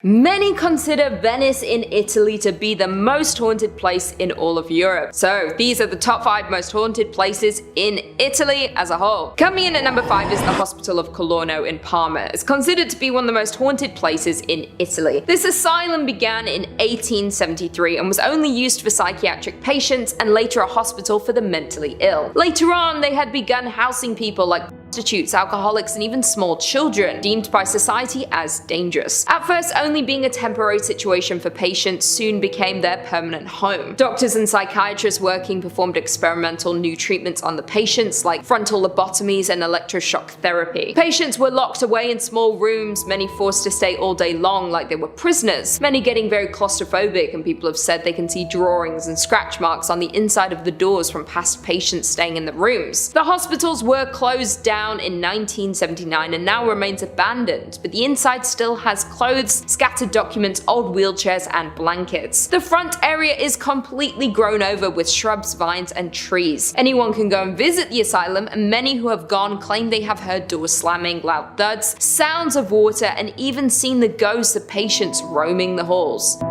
Many consider Venice in Italy to be the most haunted place in all of Europe. So these are the top 5 most haunted places in Italy as a whole. Coming in at number 5 is the Hospital of Colorno in Parma. It's considered to be one of the most haunted places in Italy. This asylum began in 1873 and was only used for psychiatric patients and later a hospital for the mentally ill. Later on, they had begun housing people like prostitutes, alcoholics, and even small children, deemed by society as dangerous. At first only being a temporary situation for patients, soon became their permanent home. Doctors and psychiatrists working performed experimental new treatments on the patients like frontal lobotomies and electroshock therapy. Patients were locked away in small rooms, many forced to stay all day long like they were prisoners, many getting very claustrophobic, and people have said they can see drawings and scratch marks on the inside of the doors from past patients staying in the rooms. The hospitals were closed down in 1979 and now remains abandoned, but the inside still has clothes, scattered documents, old wheelchairs, and blankets. The front area is completely grown over with shrubs, vines, and trees. Anyone can go and visit the asylum, and many who have gone claim they have heard doors slamming, loud thuds, sounds of water, and even seen the ghosts of patients roaming the halls.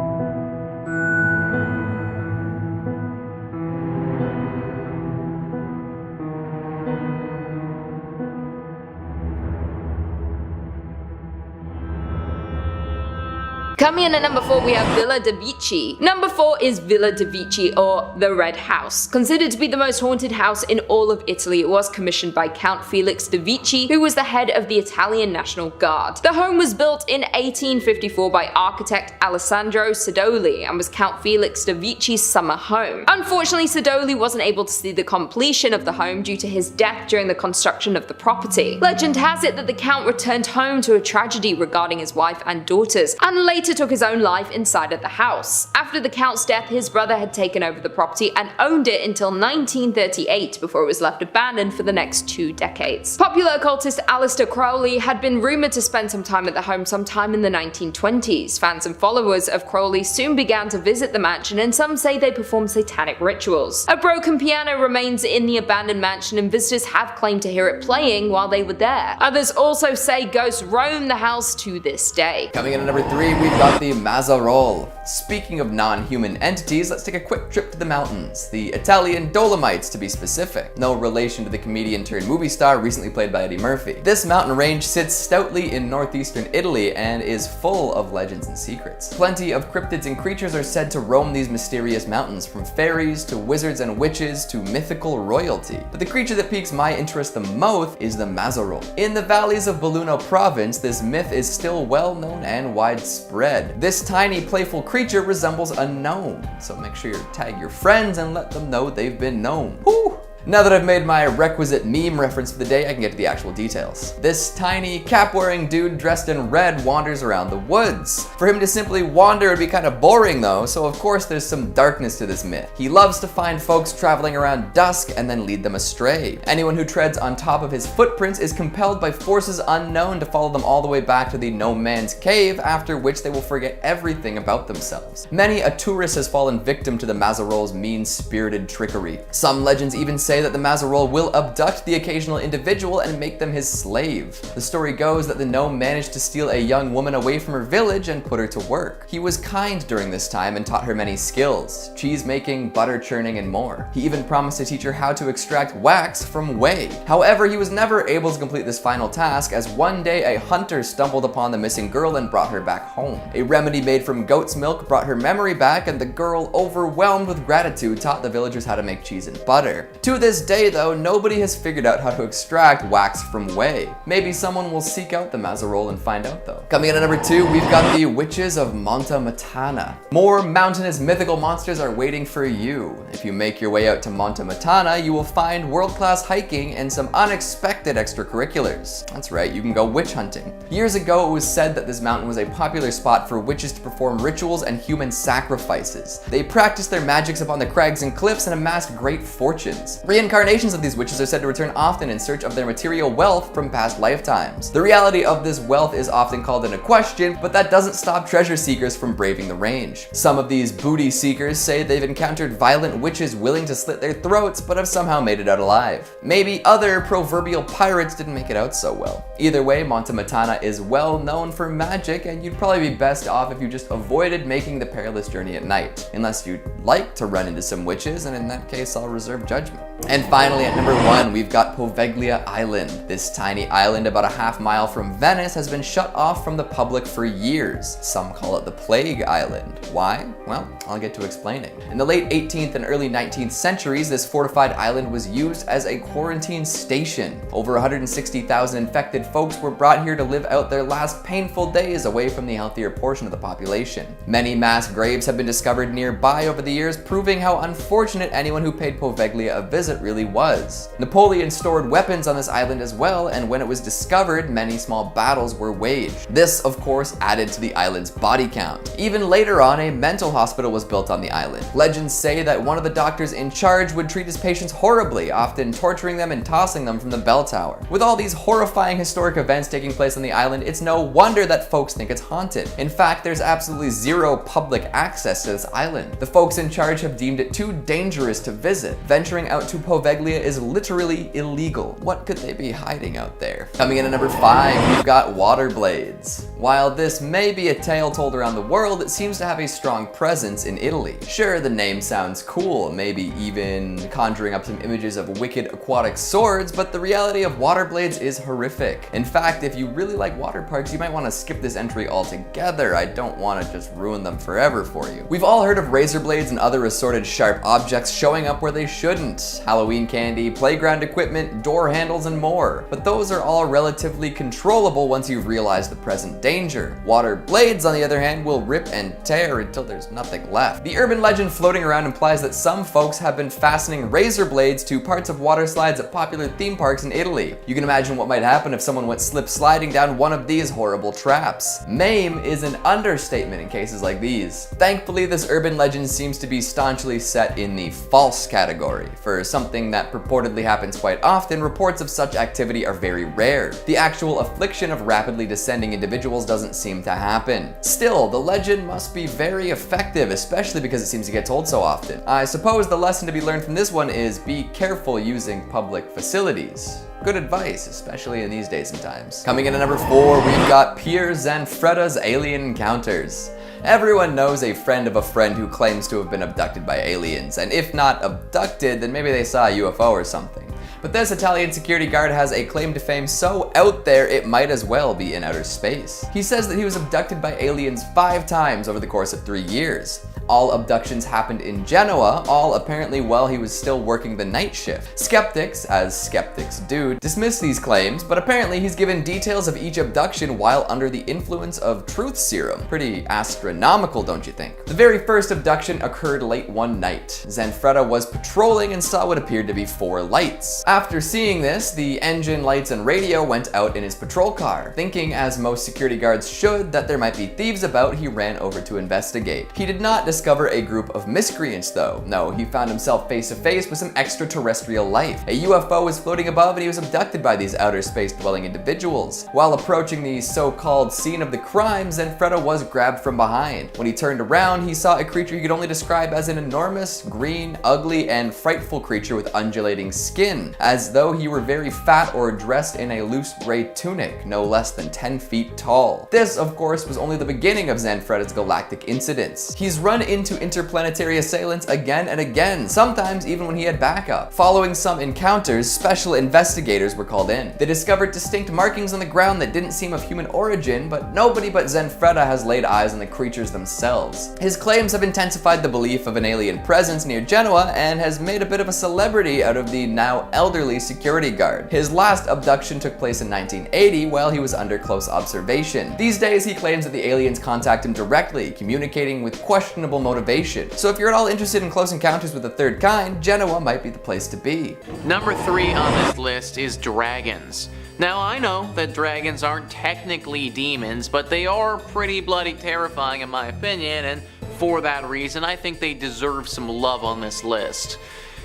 Coming in at number 4, we have Villa de Vici. Number 4 is Villa de Vici, or the Red House. Considered to be the most haunted house in all of Italy, it was commissioned by Count Felix de Vici, who was the head of the Italian National Guard. The home was built in 1854 by architect Alessandro Sedoli and was Count Felix de Vici's summer home. Unfortunately, Sedoli wasn't able to see the completion of the home due to his death during the construction of the property. Legend has it that the Count returned home to a tragedy regarding his wife and daughters, and later took his own life inside of the house. After the Count's death, his brother had taken over the property and owned it until 1938 before it was left abandoned for the next 2 decades. Popular occultist Aleister Crowley had been rumored to spend some time at the home sometime in the 1920s. Fans and followers of Crowley soon began to visit the mansion, and some say they performed satanic rituals. A broken piano remains in the abandoned mansion, and visitors have claimed to hear it playing while they were there. Others also say ghosts roam the house to this day. Coming in at number 3, we've got the Mazzarole. Speaking of non-human entities, let's take a quick trip to the mountains. The Italian Dolomites, to be specific. No relation to the comedian turned movie star recently played by Eddie Murphy. This mountain range sits stoutly in northeastern Italy and is full of legends and secrets. Plenty of cryptids and creatures are said to roam these mysterious mountains, from fairies to wizards and witches to mythical royalty. But the creature that piques my interest the most is the Mazzarole. In the valleys of Belluno province, this myth is still well known and widespread. This tiny, playful creature resembles a gnome, so make sure you tag your friends and let them know they've been gnomed. Woo! Now that I've made my requisite meme reference for the day, I can get to the actual details. This tiny, cap-wearing dude dressed in red wanders around the woods. For him to simply wander would be kind of boring though, so of course there's some darkness to this myth. He loves to find folks traveling around dusk and then lead them astray. Anyone who treads on top of his footprints is compelled by forces unknown to follow them all the way back to the no man's cave, after which they will forget everything about themselves. Many a tourist has fallen victim to the Mazzarole's mean-spirited trickery. Some legends even say that the Mazzarole will abduct the occasional individual and make them his slave. The story goes that the gnome managed to steal a young woman away from her village and put her to work. He was kind during this time and taught her many skills: cheese making, butter churning, and more. He even promised to teach her how to extract wax from whey. However, he was never able to complete this final task, as one day a hunter stumbled upon the missing girl and brought her back home. A remedy made from goat's milk brought her memory back, and the girl, overwhelmed with gratitude, taught the villagers how to make cheese and butter. To this day though, nobody has figured out how to extract wax from whey. Maybe someone will seek out the Mazzarole and find out though. Coming in at number 2, we've got the Witches of Matana. More mountainous mythical monsters are waiting for you. If you make your way out to Matana, you will find world-class hiking and some unexpected extracurriculars. That's right, you can go witch hunting. Years ago, it was said that this mountain was a popular spot for witches to perform rituals and human sacrifices. They practiced their magics upon the crags and cliffs and amassed great fortunes. Reincarnations of these witches are said to return often in search of their material wealth from past lifetimes. The reality of this wealth is often called into question, but that doesn't stop treasure seekers from braving the range. Some of these booty seekers say they've encountered violent witches willing to slit their throats, but have somehow made it out alive. Maybe other proverbial pirates didn't make it out so well. Either way, Matana is well known for magic, and you'd probably be best off if you just avoided making the perilous journey at night, unless you'd like to run into some witches, and in that case I'll reserve judgment. And finally, at number 1, we've got Poveglia Island. This tiny island about a half-mile from Venice has been shut off from the public for years. Some call it the Plague Island. Why? Well, I'll get to explaining. In the late 18th and early 19th centuries, this fortified island was used as a quarantine station. Over 160,000 infected folks were brought here to live out their last painful days away from the healthier portion of the population. Many mass graves have been discovered nearby over the years, proving how unfortunate anyone who paid Poveglia a visit really was. Napoleon stored weapons on this island as well, and when it was discovered, many small battles were waged. This, of course, added to the island's body count. Even later on, a mental hospital was built on the island. Legends say that one of the doctors in charge would treat his patients horribly, often torturing them and tossing them from the bell tower. With all these horrifying historic events taking place on the island, it's no wonder that folks think it's haunted. In fact, there's absolutely zero public access to this island. The folks in charge have deemed it too dangerous to visit. Venturing out to Poveglia is literally illegal. What could they be hiding out there? Coming in at number 5, we've got water blades. While this may be a tale told around the world, it seems to have a strong presence in Italy. Sure, the name sounds cool, maybe even conjuring up some images of wicked aquatic swords, but the reality of water blades is horrific. In fact, if you really like water parks, you might want to skip this entry altogether. I don't want to just ruin them forever for you. We've all heard of razor blades and other assorted sharp objects showing up where they shouldn't. Halloween candy, playground equipment, door handles, and more. But those are all relatively controllable once you've realized the present danger. Water blades, on the other hand, will rip and tear until there's nothing left. The urban legend floating around implies that some folks have been fastening razor blades to parts of water slides at popular theme parks in Italy. You can imagine what might happen if someone went slip sliding down one of these horrible traps. Maim is an understatement in cases like these. Thankfully, this urban legend seems to be staunchly set in the false category. For something that purportedly happens quite often, reports of such activity are very rare. The actual affliction of rapidly descending individuals doesn't seem to happen. Still, the legend must be very effective, especially because it seems to get told so often. I suppose the lesson to be learned from this one is be careful using public facilities. Good advice, especially in these days and times. Coming in at number 4, we've got Pier Zanfretta's alien encounters. Everyone knows a friend of a friend who claims to have been abducted by aliens, and if not abducted, then maybe they saw a UFO or something. But this Italian security guard has a claim to fame so out there it might as well be in outer space. He says that he was abducted by aliens 5 times over the course of 3 years. All abductions happened in Genoa, all apparently while he was still working the night shift. Skeptics, as skeptics do, dismiss these claims, but apparently he's given details of each abduction while under the influence of truth serum. Pretty astronomical, don't you think? The very first abduction occurred late one night. Zanfretta was patrolling and saw what appeared to be 4 lights. After seeing this, the engine, lights, and radio went out in his patrol car. Thinking, as most security guards should, that there might be thieves about, he ran over to investigate. He did not discover a group of miscreants though. No, he found himself face to face with some extraterrestrial life. A UFO was floating above and he was abducted by these outer space dwelling individuals. While approaching the so-called scene of the crime, Zanfretta was grabbed from behind. When he turned around, he saw a creature he could only describe as an enormous, green, ugly, and frightful creature with undulating skin, as though he were very fat or dressed in a loose gray tunic, no less than 10 feet tall. This, of course, was only the beginning of Zanfretta's galactic incidents. He's run into interplanetary assailants again and again, sometimes even when he had backup. Following some encounters, special investigators were called in. They discovered distinct markings on the ground that didn't seem of human origin, but nobody but Zanfretta has laid eyes on the creatures themselves. His claims have intensified the belief of an alien presence near Genoa and has made a bit of a celebrity out of the now elderly security guard. His last abduction took place in 1980 while he was under close observation. These days, he claims that the aliens contact him directly, communicating with questionable motivation. So if you're at all interested in close encounters with the third kind, Genoa might be the place to be. Number 3 on this list is dragons. Now, I know that dragons aren't technically demons, but they are pretty bloody terrifying in my opinion, and for that reason, I think they deserve some love on this list.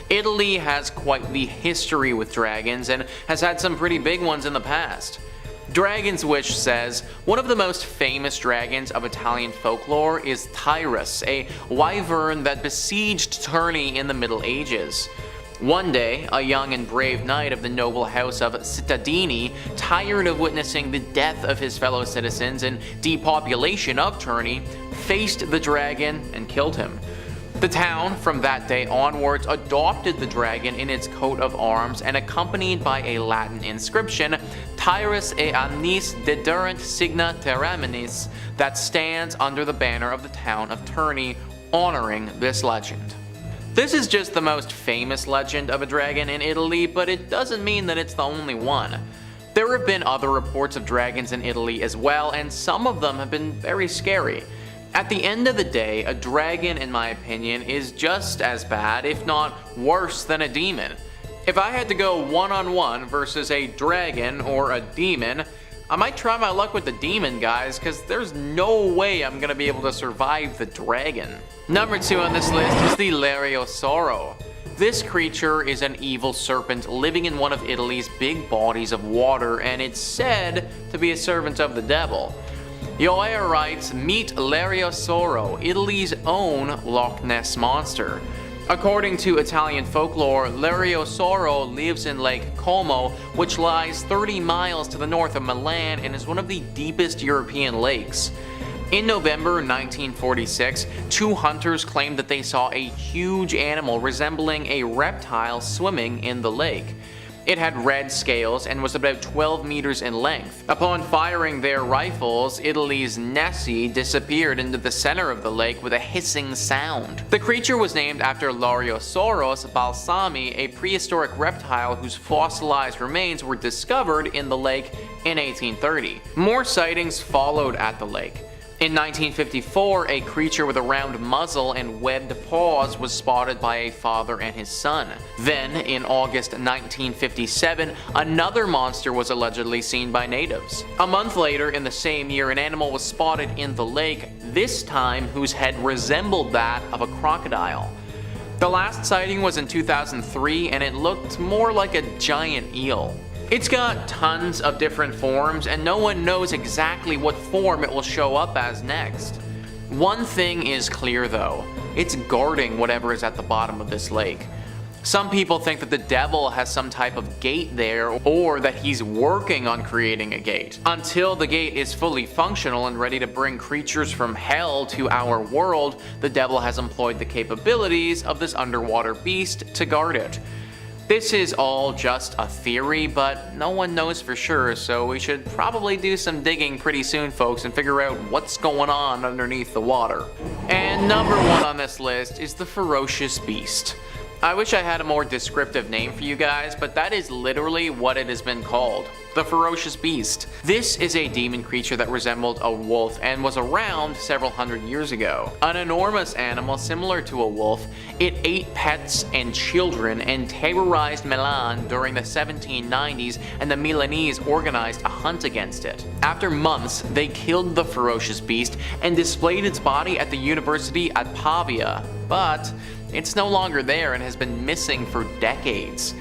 Italy has quite the history with dragons and has had some pretty big ones in the past. Dragon's Wish says, one of the most famous dragons of Italian folklore is Tyrus, a wyvern that besieged Terni in the Middle Ages. One day, a young and brave knight of the noble house of Cittadini, tired of witnessing the death of his fellow citizens and depopulation of Terni, faced the dragon and killed him. The town, from that day onwards, adopted the dragon in its coat of arms and accompanied by a Latin inscription, Tyrus e annis dederent signa terraminis, that stands under the banner of the town of Terni, honoring this legend. This is just the most famous legend of a dragon in Italy, but it doesn't mean that it's the only one. There have been other reports of dragons in Italy as well, and some of them have been very scary. At the end of the day, a dragon, in my opinion, is just as bad, if not worse, than a demon. If I had to go one-on-one versus a dragon or a demon, I might try my luck with the demon, guys, because there's no way I'm gonna be able to survive the dragon. Number 2 on this list is the Lariosoro. This creature is an evil serpent living in one of Italy's big bodies of water, and it's said to be a servant of the devil. Yoea writes, meet Lariosoro, Italy's own Loch Ness monster. According to Italian folklore, Lariosoro lives in Lake Como, which lies 30 miles to the north of Milan and is one of the deepest European lakes. In November 1946, 2 hunters claimed that they saw a huge animal resembling a reptile swimming in the lake. It had red scales and was about 12 meters in length. Upon firing their rifles, Italy's Nessie disappeared into the center of the lake with a hissing sound. The creature was named after Lariosauros balsami, a prehistoric reptile whose fossilized remains were discovered in the lake in 1830. More sightings followed at the lake. In 1954, a creature with a round muzzle and webbed paws was spotted by a father and his son. Then, in August 1957, another monster was allegedly seen by natives. A month later, in the same year, an animal was spotted in the lake, this time whose head resembled that of a crocodile. The last sighting was in 2003, and it looked more like a giant eel. It's got tons of different forms, and no one knows exactly what form it will show up as next. One thing is clear though, it's guarding whatever is at the bottom of this lake. Some people think that the devil has some type of gate there, or that he's working on creating a gate. Until the gate is fully functional and ready to bring creatures from hell to our world, the devil has employed the capabilities of this underwater beast to guard it. This is all just a theory, but no one knows for sure, so we should probably do some digging pretty soon, folks, and figure out what's going on underneath the water. And number 1 on this list is the ferocious beast. I wish I had a more descriptive name for you guys, but that is literally what it has been called. The ferocious beast. This is a demon creature that resembled a wolf and was around several hundred years ago. An enormous animal similar to a wolf, it ate pets and children and terrorized Milan during the 1790s, and the Milanese organized a hunt against it. After months, they killed the ferocious beast and displayed its body at the university at Pavia, but it's no longer there and has been missing for decades.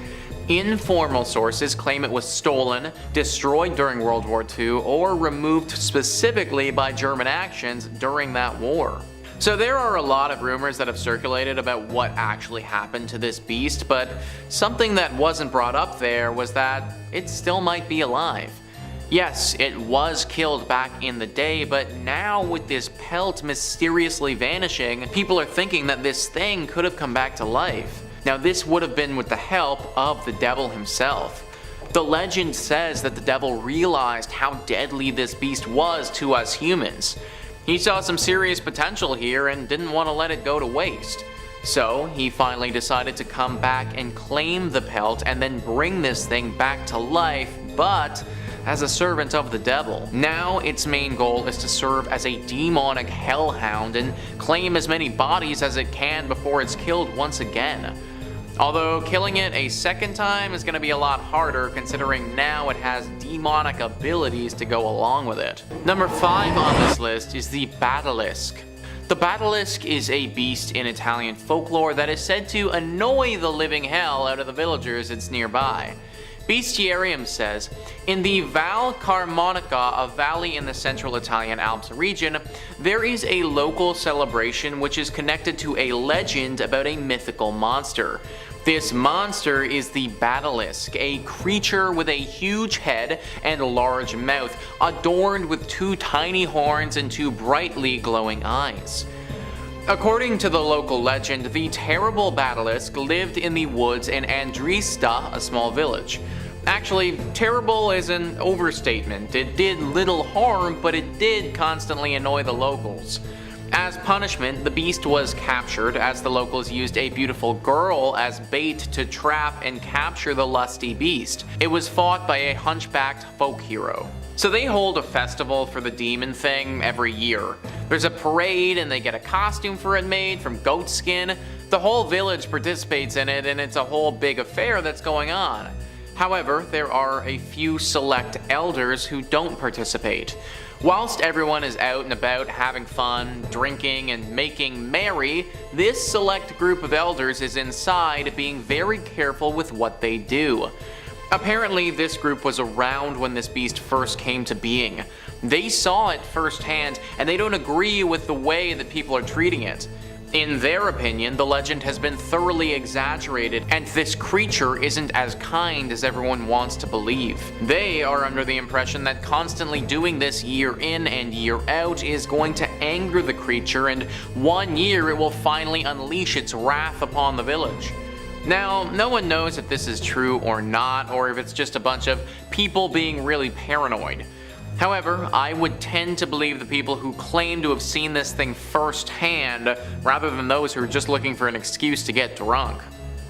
Informal sources claim it was stolen, destroyed during World War II, or removed specifically by German actions during that war. So there are a lot of rumors that have circulated about what actually happened to this beast, but something that wasn't brought up there was that it still might be alive. Yes, it was killed back in the day, but now with this pelt mysteriously vanishing, people are thinking that this thing could have come back to life. Now this would have been with the help of the devil himself. The legend says that the devil realized how deadly this beast was to us humans. He saw some serious potential here and didn't want to let it go to waste. So he finally decided to come back and claim the pelt and then bring this thing back to life, but as a servant of the devil. Now its main goal is to serve as a demonic hellhound and claim as many bodies as it can before it's killed once again. Although killing it a second time is going to be a lot harder, considering now it has demonic abilities to go along with it. Number 5 on this list is the Badalisc. The Badalisc is a beast in Italian folklore that is said to annoy the living hell out of the villagers it's nearby. Bestiarium says, in the Val Carmonica, a valley in the central Italian Alps region, there is a local celebration which is connected to a legend about a mythical monster. This monster is the Badalisc, a creature with a huge head and large mouth, adorned with 2 tiny horns and 2 brightly glowing eyes. According to the local legend, the terrible Badalisc lived in the woods in Strixa, a small village. Actually, terrible is an overstatement. It did little harm, but it did constantly annoy the locals. As punishment, the beast was captured as the locals used a beautiful girl as bait to trap and capture the lusty beast. It was fought by a hunchbacked folk hero. So they hold a festival for the demon thing every year. There's a parade and they get a costume for it made from goat skin. The whole village participates in it and it's a whole big affair that's going on. However, there are a few select elders who don't participate. Whilst everyone is out and about having fun, drinking, and making merry, this select group of elders is inside being very careful with what they do. Apparently, this group was around when this beast first came to being. They saw it firsthand, and they don't agree with the way that people are treating it. In their opinion, the legend has been thoroughly exaggerated, and this creature isn't as kind as everyone wants to believe. They are under the impression that constantly doing this year in and year out is going to anger the creature, and one year it will finally unleash its wrath upon the village. Now, no one knows if this is true or not, or if it's just a bunch of people being really paranoid. However, I would tend to believe the people who claim to have seen this thing firsthand, rather than those who are just looking for an excuse to get drunk.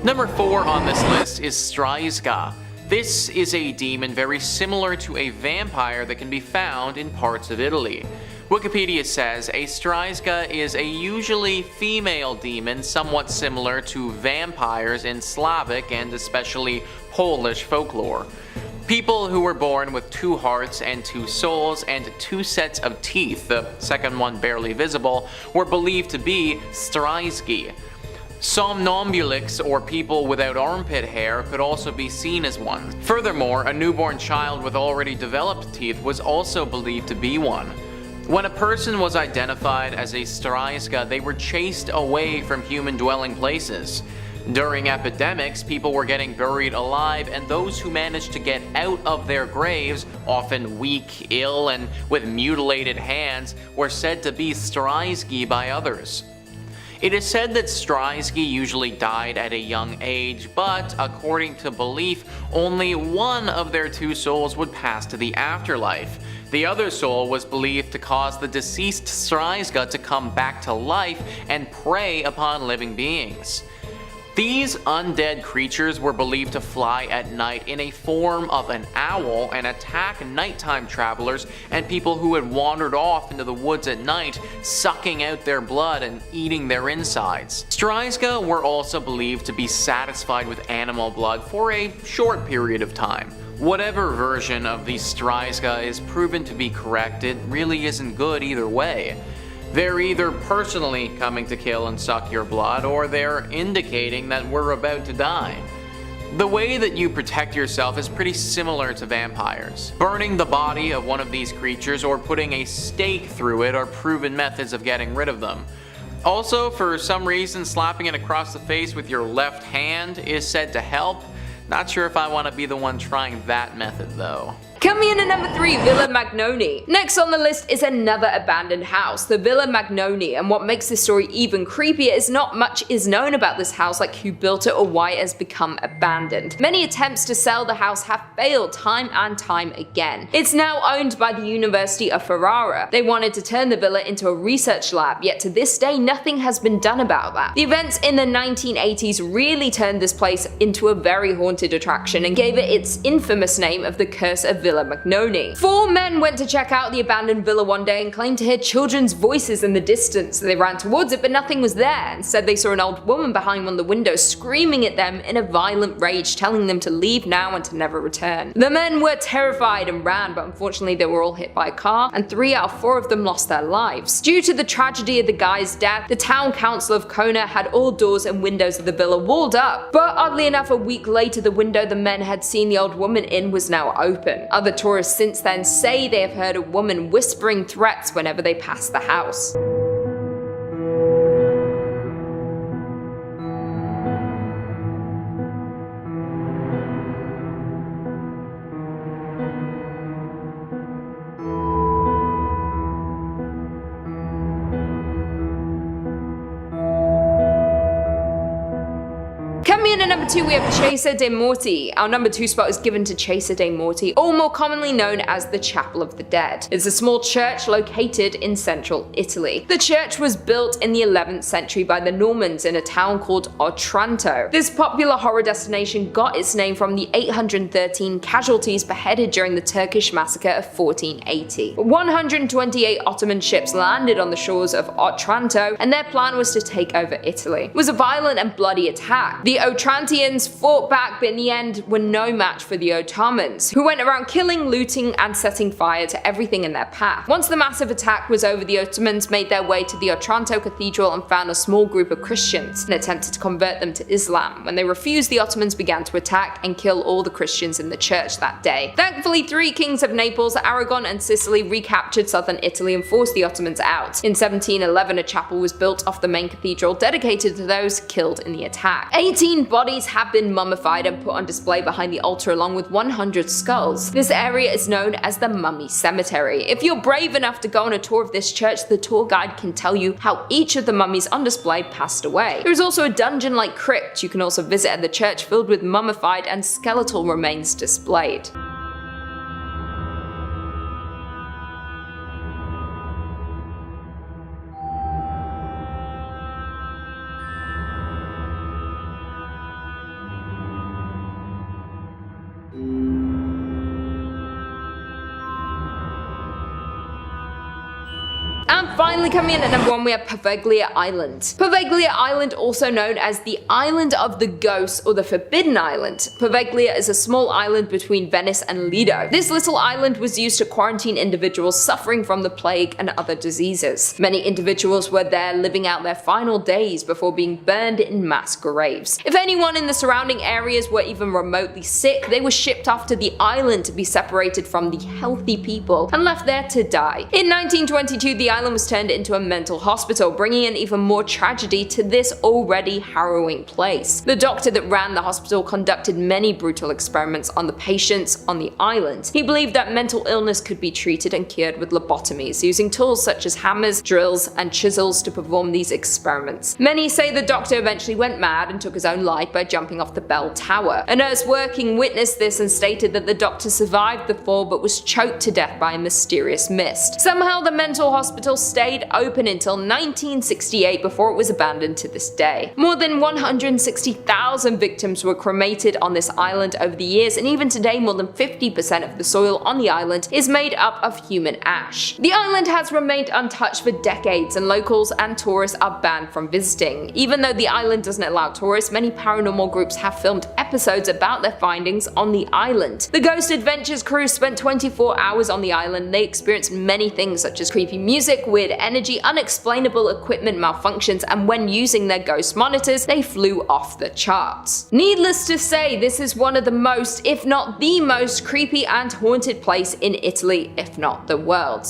Number 4 on this list is Strixa. This is a demon very similar to a vampire that can be found in parts of Italy. Wikipedia says a Strixa is a usually female demon somewhat similar to vampires in Slavic and especially Polish folklore. People who were born with 2 hearts and 2 souls and 2 sets of teeth, the second one barely visible, were believed to be Strixa. Somnambulics, or people without armpit hair, could also be seen as one. Furthermore, a newborn child with already developed teeth was also believed to be one. When a person was identified as a Strixa, they were chased away from human dwelling places. During epidemics, people were getting buried alive, and those who managed to get out of their graves, often weak, ill, and with mutilated hands, were said to be Strixa by others. It is said that Strixa usually died at a young age, but according to belief, only one of their 2 souls would pass to the afterlife. The other soul was believed to cause the deceased Strixa to come back to life and prey upon living beings. These undead creatures were believed to fly at night in a form of an owl and attack nighttime travelers and people who had wandered off into the woods at night, sucking out their blood and eating their insides. Strixa were also believed to be satisfied with animal blood for a short period of time. Whatever version of the Strixa is proven to be correct, it really isn't good either way. They're either personally coming to kill and suck your blood, or they're indicating that we're about to die. The way that you protect yourself is pretty similar to vampires. Burning the body of one of these creatures or putting a stake through it are proven methods of getting rid of them. Also, for some reason, slapping it across the face with your left hand is said to help. Not sure if I want to be the one trying that method though. Coming in at number 3, Villa Magnoni. Next on the list is another abandoned house, the Villa Magnoni, and what makes this story even creepier is not much is known about this house, like who built it or why it has become abandoned. Many attempts to sell the house have failed time and time again. It's now owned by the University of Ferrara. They wanted to turn the villa into a research lab, yet to this day nothing has been done about that. The events in the 1980s really turned this place into a very haunted attraction and gave it its infamous name of the Curse of Villa Villa Magnoni. 4 men went to check out the abandoned villa one day and claimed to hear children's voices in the distance. They ran towards it, but nothing was there. Instead, they saw an old woman behind one of the windows screaming at them in a violent rage, telling them to leave now and to never return. The men were terrified and ran, but unfortunately they were all hit by a car, and 3 out of 4 of them lost their lives. Due to the tragedy of the guy's death, the town council of Kona had all doors and windows of the villa walled up. But oddly enough, a week later, the window the men had seen the old woman in was now open. Other tourists since then say they have heard a woman whispering threats whenever they pass the house. Coming in at number 2, we have Chiesa dei Morti. Our number 2 spot is given to Chiesa dei Morti, or more commonly known as the Chapel of the Dead. It's a small church located in central Italy. The church was built in the 11th century by the Normans in a town called Otranto. This popular horror destination got its name from the 813 casualties beheaded during the Turkish massacre of 1480. 128 Ottoman ships landed on the shores of Otranto, and their plan was to take over Italy. It was a violent and bloody attack. The Otrantians fought back, but in the end were no match for the Ottomans, who went around killing, looting, and setting fire to everything in their path. Once the massive attack was over, the Ottomans made their way to the Otranto Cathedral and found a small group of Christians and attempted to convert them to Islam. When they refused, the Ottomans began to attack and kill all the Christians in the church that day. Thankfully, 3 kings of Naples, Aragon, and Sicily recaptured southern Italy and forced the Ottomans out. In 1711, a chapel was built off the main cathedral dedicated to those killed in the attack. 18 bodies have been mummified and put on display behind the altar along with 100 skulls. This area is known as the Mummy Cemetery. If you're brave enough to go on a tour of this church, the tour guide can tell you how each of the mummies on display passed away. There is also a dungeon-like crypt you can also visit at the church filled with mummified and skeletal remains displayed. And finally, coming in at number 1, we have Poveglia Island. Poveglia Island, also known as the Island of the Ghosts or the Forbidden Island. Poveglia is a small island between Venice and Lido. This little island was used to quarantine individuals suffering from the plague and other diseases. Many individuals were there living out their final days before being burned in mass graves. If anyone in the surrounding areas were even remotely sick, they were shipped off to the island to be separated from the healthy people and left there to die. In 1922, the island was turned into a mental hospital, bringing in even more tragedy to this already harrowing place. The doctor that ran the hospital conducted many brutal experiments on the patients on the island. He believed that mental illness could be treated and cured with lobotomies, using tools such as hammers, drills, and chisels to perform these experiments. Many say the doctor eventually went mad and took his own life by jumping off the bell tower. A nurse working witnessed this and stated that the doctor survived the fall but was choked to death by a mysterious mist. Somehow the mental hospital stayed open until 1968 before it was abandoned to this day. More than 160,000 victims were cremated on this island over the years, and even today more than 50% of the soil on the island is made up of human ash. The island has remained untouched for decades, and locals and tourists are banned from visiting. Even though the island doesn't allow tourists, many paranormal groups have filmed episodes about their findings on the island. The Ghost Adventures crew spent 24 hours on the island, and they experienced many things such as creepy music, weird energy, unexplainable equipment malfunctions, and when using their ghost monitors, they flew off the charts. Needless to say, this is one of the most, if not the most, creepy and haunted place in Italy, if not the world.